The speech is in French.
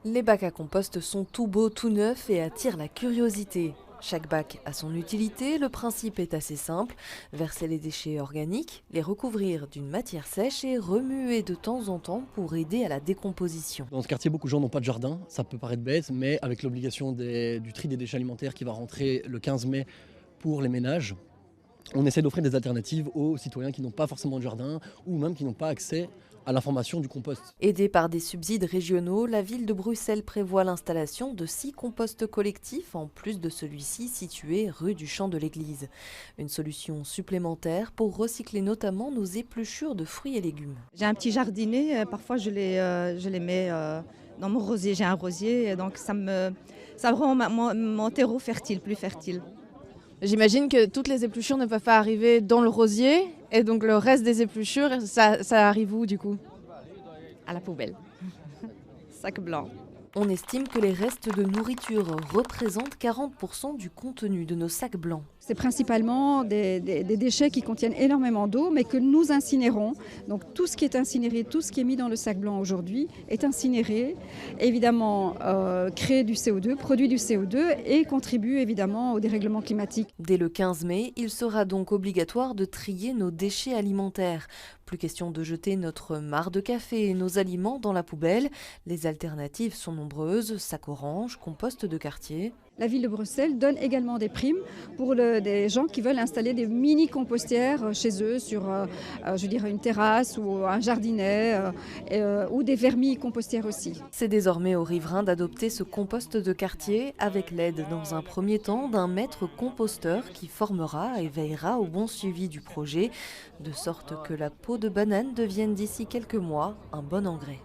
Les bacs à compost sont tout beaux, tout neufs et attirent la curiosité. Chaque bac a son utilité, le principe est assez simple, verser les déchets organiques, les recouvrir d'une matière sèche et remuer de temps en temps pour aider à la décomposition. Dans ce quartier, beaucoup de gens n'ont pas de jardin, ça peut paraître bête, mais avec l'obligation du tri des déchets alimentaires qui va rentrer le 15 mai pour les ménages, on essaie d'offrir des alternatives aux citoyens qui n'ont pas forcément de jardin ou même qui n'ont pas accès à l'information du compost. Aidée par des subsides régionaux, la ville de Bruxelles prévoit l'installation de 6 composts collectifs en plus de celui-ci situé rue du Champ de l'Église. Une solution supplémentaire pour recycler notamment nos épluchures de fruits et légumes. J'ai un petit jardinet, parfois je les mets dans mon rosier. J'ai un rosier, donc ça rend mon terreau fertile, plus fertile. J'imagine que toutes les épluchures ne peuvent pas arriver dans le rosier et donc le reste des épluchures, ça arrive où du coup? À la poubelle. Sac blanc. On estime que les restes de nourriture représentent 40% du contenu de nos sacs blancs. C'est principalement des déchets qui contiennent énormément d'eau, mais que nous incinérons. Donc tout ce qui est incinéré, tout ce qui est mis dans le sac blanc aujourd'hui est incinéré, évidemment crée du CO2, produit du CO2 et contribue évidemment au dérèglement climatique. Dès le 15 mai, il sera donc obligatoire de trier nos déchets alimentaires. Plus question de jeter notre marc de café et nos aliments dans la poubelle. Les alternatives sont nombreuses, sacs orange, compost de quartier. La ville de Bruxelles donne également des primes pour des gens qui veulent installer des mini-compostières chez eux sur une terrasse ou un jardinet ou des vermicompostières aussi. C'est désormais aux riverains d'adopter ce compost de quartier avec l'aide dans un premier temps d'un maître composteur qui formera et veillera au bon suivi du projet, de sorte que la peau de banane devienne d'ici quelques mois un bon engrais.